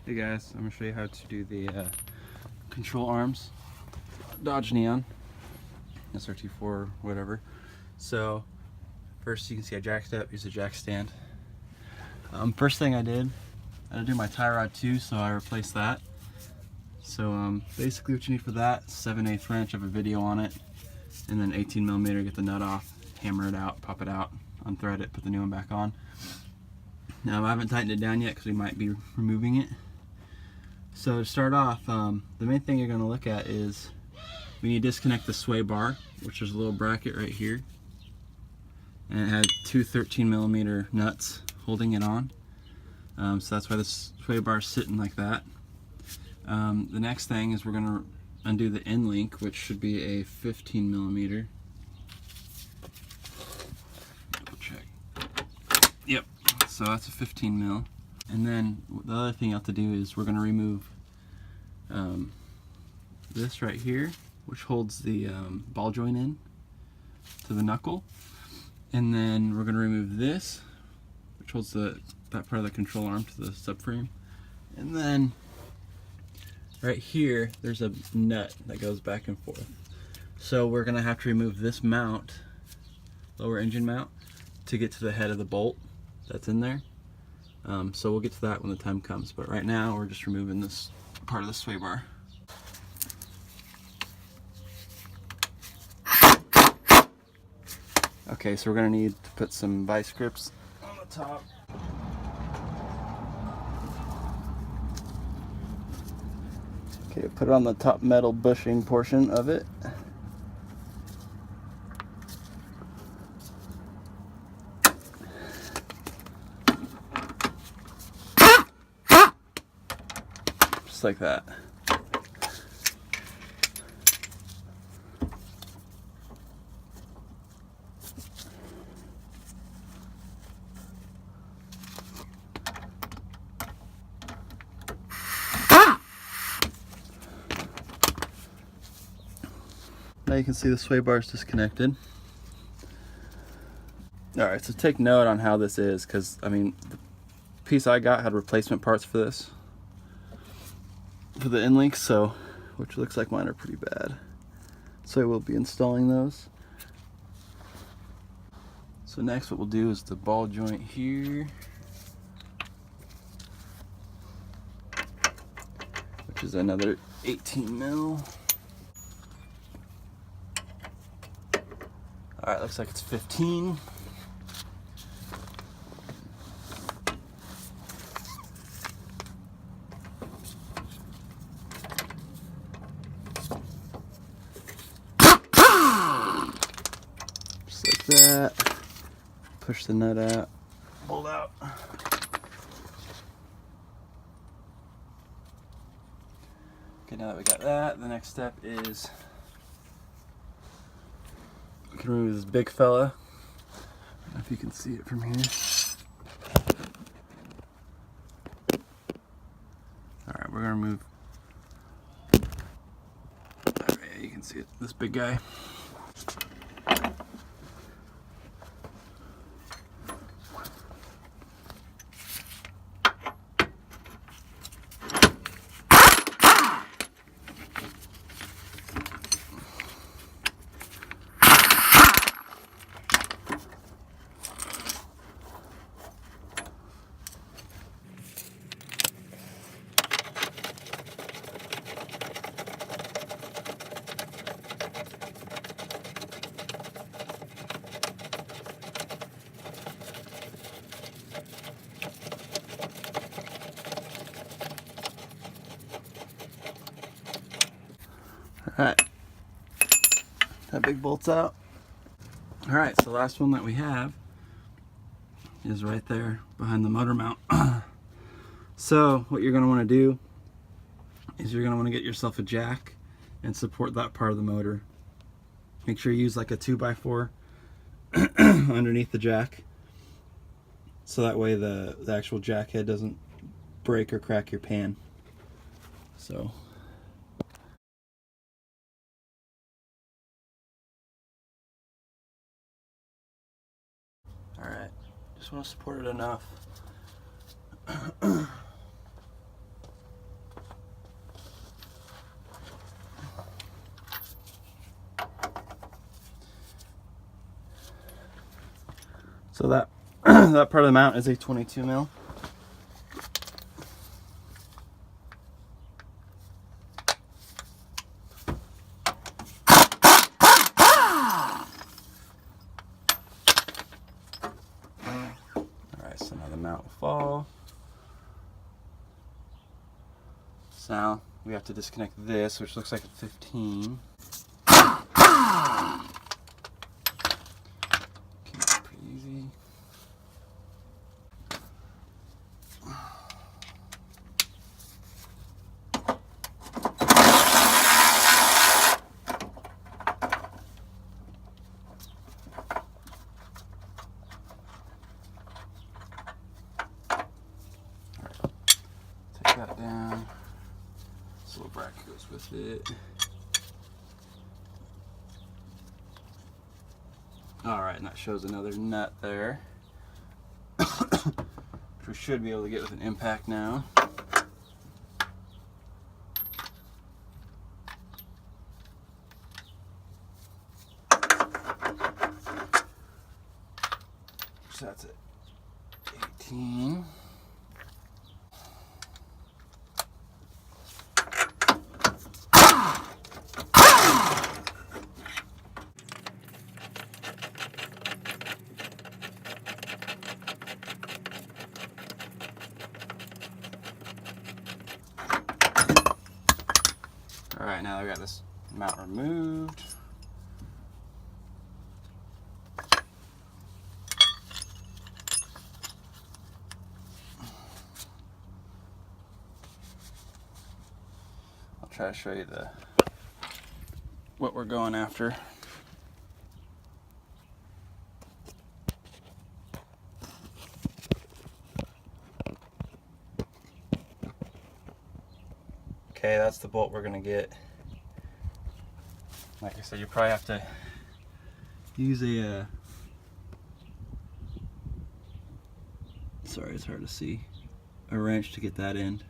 Hey guys, I'm going to show you how to do the control arms, Dodge Neon, SRT4, whatever. So first you can see I jacked up, use a jack stand. First thing I did do my tie rod too, so I replaced that. So basically what you need for that, 7/8 wrench, I have a video on it, and then 18mm, get the nut off, hammer it out, pop it out, unthread it, put the new one back on. Now I haven't tightened it down yet because we might be removing it. So to start off, the main thing you're going to look at is when you disconnect the sway bar, which is a little bracket right here, and it had two 13mm nuts holding it on. So that's why the sway bar is sitting like that. The next thing is we're going to undo the end link, which should be a 15mm. Double check. Yep, so that's a 15mm. And then the other thing you have to do is we're going to remove this right here, which holds the ball joint in to the knuckle. And then we're going to remove this, which holds that part of the control arm to the subframe. And then right here, there's a nut that goes back and forth. So we're going to have to remove this mount, lower engine mount, to get to the head of the bolt that's in there. So we'll get to that when the time comes, but right now we're just removing this part of the sway bar. Okay, so we're going to need to put some Vise grips on the top. Okay, put it on the top metal bushing portion of it. Just like that. Now you can see the sway bar is disconnected. Alright, so take note on how this is, because I mean, the piece I got had replacement parts for this, for the end links, so, which looks like mine are pretty bad. So I will be installing those. So next what we'll do is the ball joint here, which is another 18mm. Alright, looks like it's 15. Just like that. Push the nut out, pull out. Okay, now that we got that, the next step is we can remove this big fella. I don't know if you can see it from here. Alright, we're gonna remove. Alright, yeah, you can see it. This big guy. Alright, that big bolt's out. Alright, so the last one that we have is right there behind the motor mount. So what you're going to want to do is you're going to want to get yourself a jack and support that part of the motor. Make sure you use like a 2x4 underneath the jack, so that way the actual jack head doesn't break or crack your pan. So alright, just want to support it enough. So that that part of the mount is a 22 mil. Alright, so now the mount will fall. So now we have to disconnect this, which looks like a 15. Pretty easy. Take that down. This little bracket goes with it. Alright, and that shows another nut there, which we should be able to get with an impact now. So that's it. 18. Alright, now I've got this mount removed. I'll try to show you what we're going after. Okay, that's the bolt we're gonna get. Like I said, you probably have to use a sorry, it's hard to see, a wrench to get that in.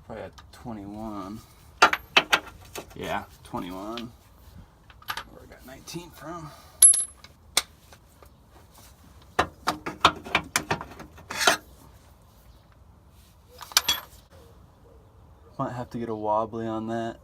Probably at 21. Yeah, 21. Where I got 19 from. Might have to get a wobbly on that.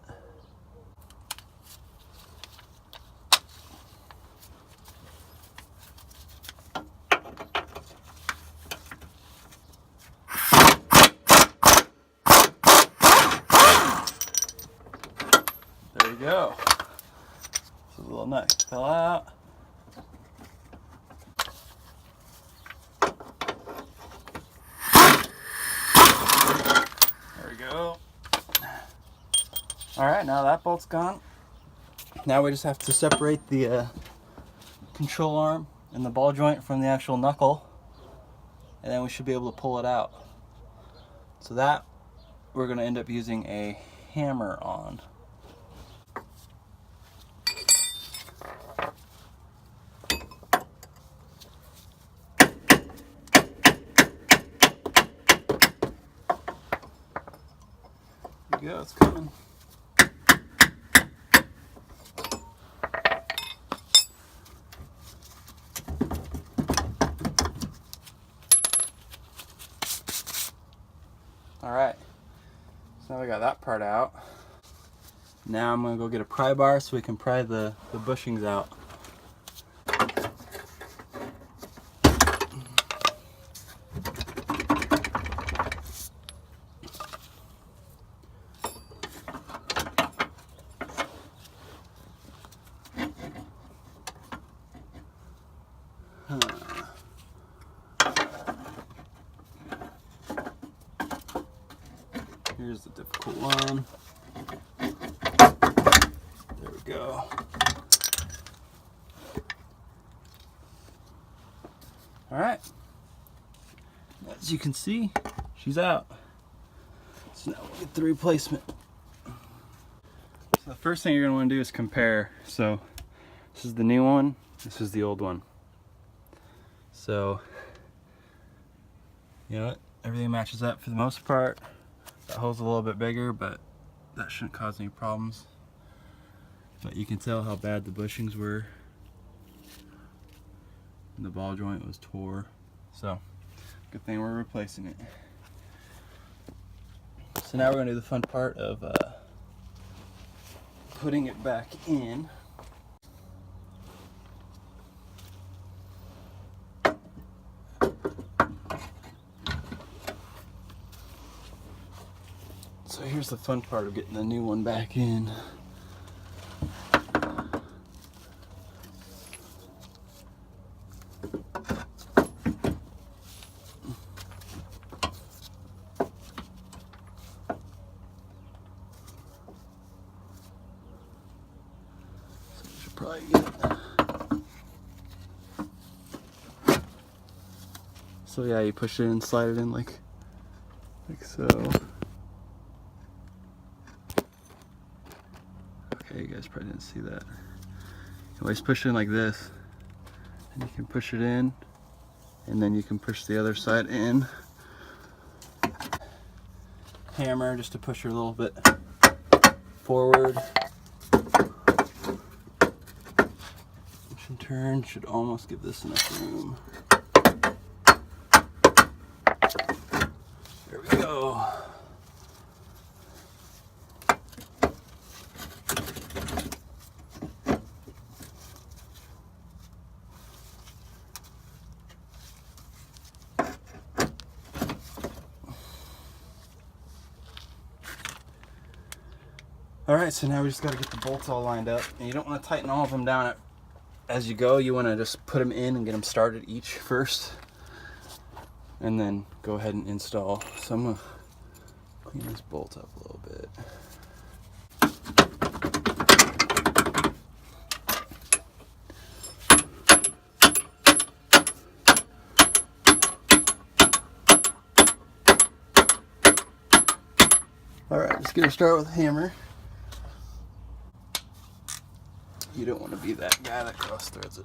There you go. This is a little nut fell out. There we go. Alright, now that bolt's gone. Now we just have to separate the control arm and the ball joint from the actual knuckle, and then we should be able to pull it out. So that we're going to end up using a hammer on. There you go, it's coming. Alright, so now we got that part out. Now I'm going to go get a pry bar so we can pry the bushings out. Here's the difficult one. There we go. Alright. As you can see, she's out. So now we'll get the replacement. So the first thing you're going to want to do is compare. So this is the new one, this is the old one. So You know what? Everything matches up for the most part. That hole's a little bit bigger, but that shouldn't cause any problems. But you can tell how bad the bushings were. And the ball joint was tore. So, good thing we're replacing it. So now we're gonna do the fun part of putting it back in. So here's the fun part of getting the new one back in. Probably get it. So yeah, you push it in, slide it in like so. Okay, you guys probably didn't see that. You always push it in like this, and you can push it in, and then you can push the other side in. Hammer just to push her a little bit forward. Turn should almost give this enough room. There we go. All right, so now we just got to get the bolts all lined up, and you don't want to tighten all of them down as you go. You want to just put them in and get them started each first, and then go ahead and install. So I'm gonna clean this bolt up a little bit. All right, let's get her started with a hammer. You don't want to be that guy that cross threads it.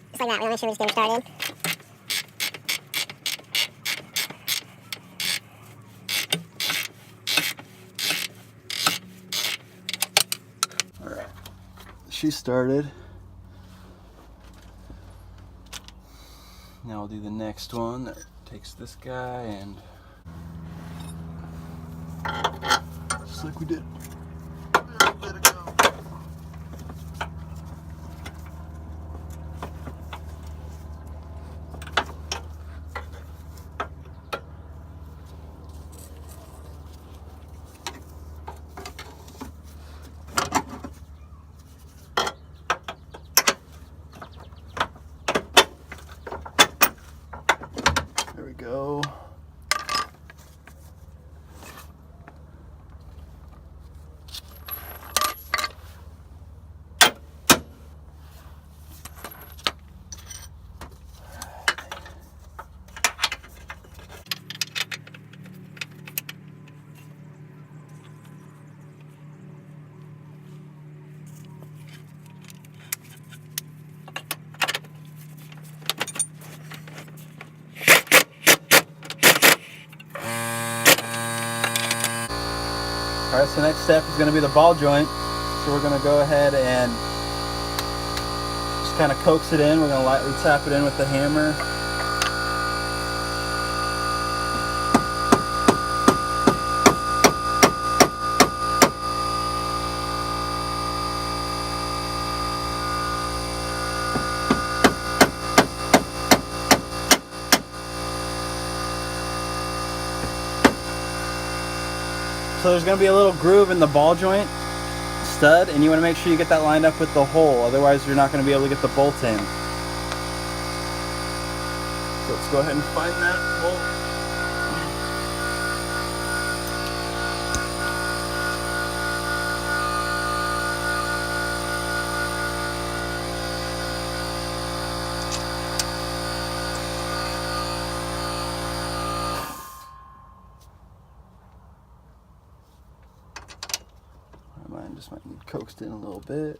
Just like that, we want to make sure we just get her started. Alright, she started. Now we'll do the next one that takes this guy and just like we did. Let it go. There we go. Alright, so next step is going to be the ball joint. So we're going to go ahead and just kind of coax it in. We're going to lightly tap it in with the hammer. So there's going to be a little groove in the ball joint stud, and you want to make sure you get that lined up with the hole, otherwise you're not going to be able to get the bolt in. So let's go ahead and find that bolt. just might need coaxed in a little bit.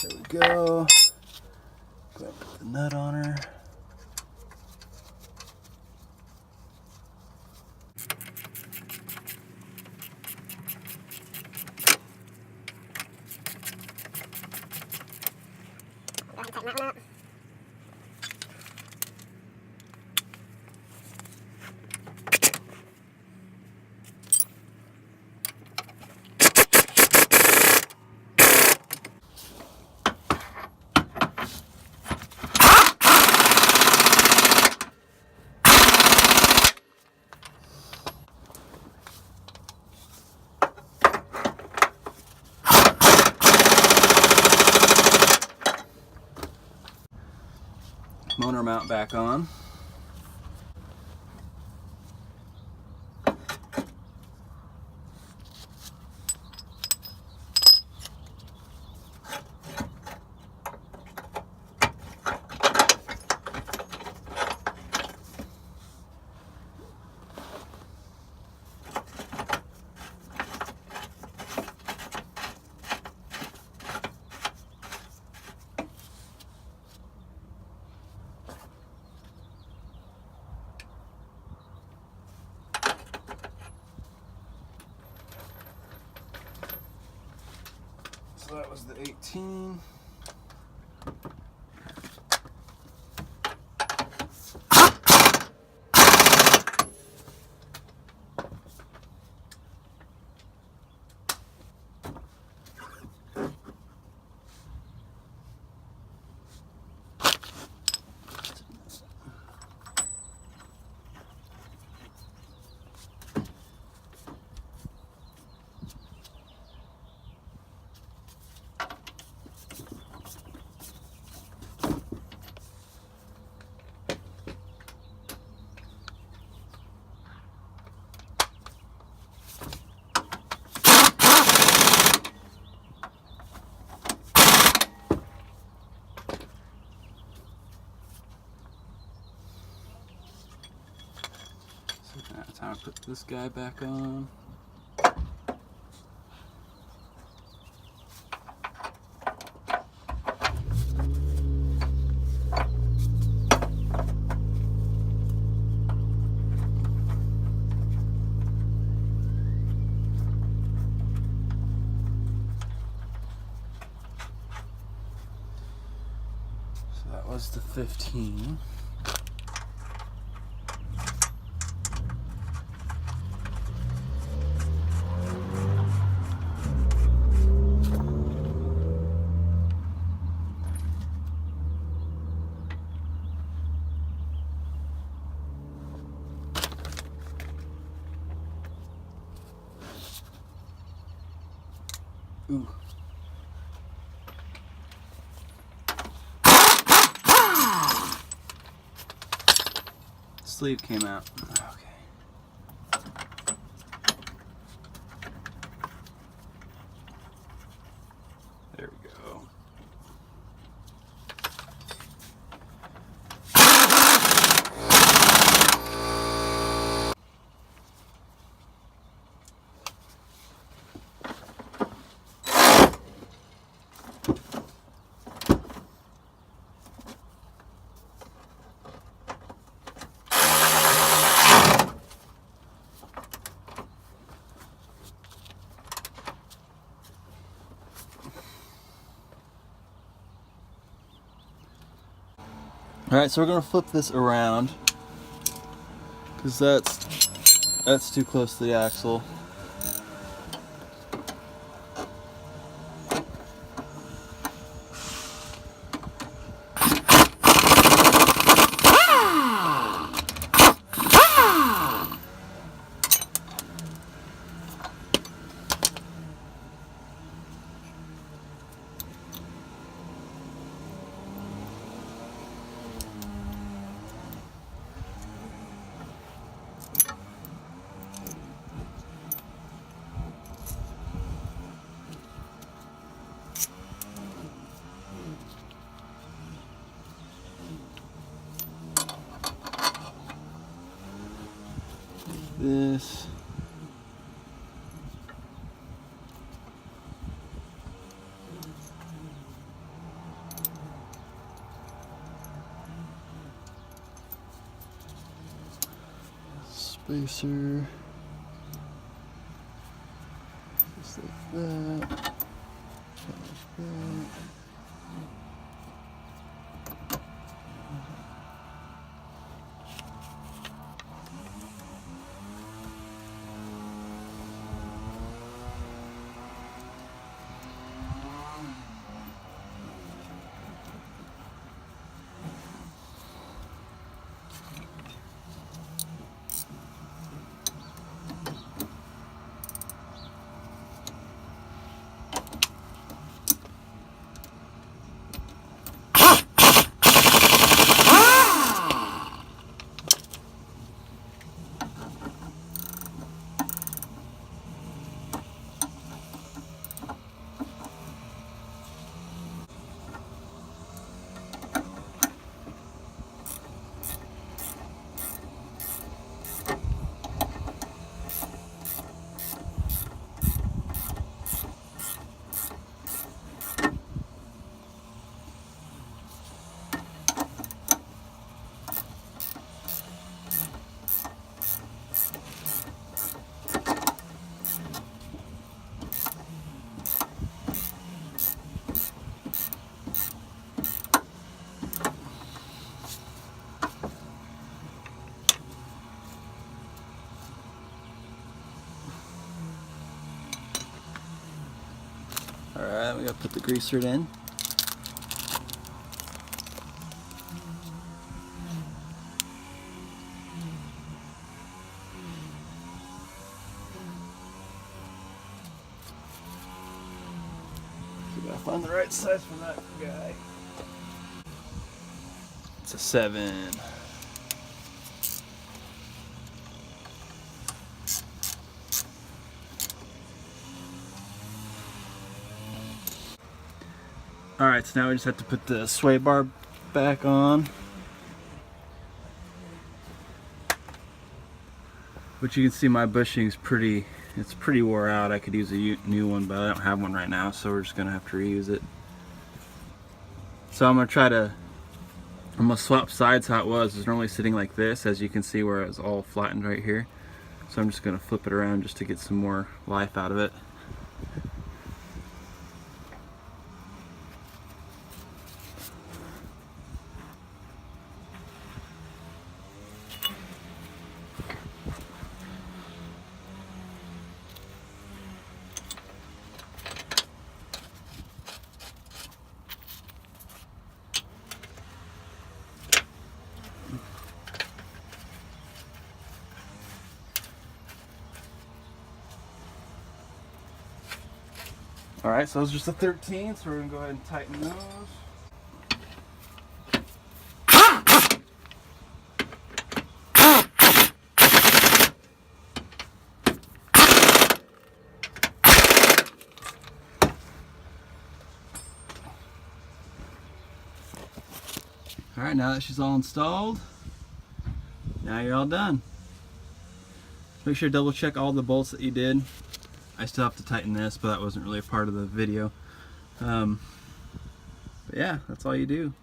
There we go. Go ahead and put the nut on her. Tighten that one up. Motor mount back on. So that was the 18. That's how I put this guy back on. So that was the 15. Ooh. Sleeve came out. Okay. There we go. All right, so we're gonna flip this around because that's too close to the axle. this. Spacer. Just like that. Like that. Alright, we gotta put the greaser in. So we gotta find the right size for that guy. It's a 7. Alright, so now we just have to put the sway bar back on. Which you can see my bushing's it's pretty wore out. I could use a new one, but I don't have one right now, so we're just gonna have to reuse it. So I'm gonna swap sides how it was. It's normally sitting like this, as you can see where it's all flattened right here. So I'm just gonna flip it around just to get some more life out of it. Alright, so those are just the 13, so we're going to go ahead and tighten those. Alright, now that she's all installed, now you're all done. Make sure to double check all the bolts that you did. I still have to tighten this, but that wasn't really a part of the video. But yeah, that's all you do.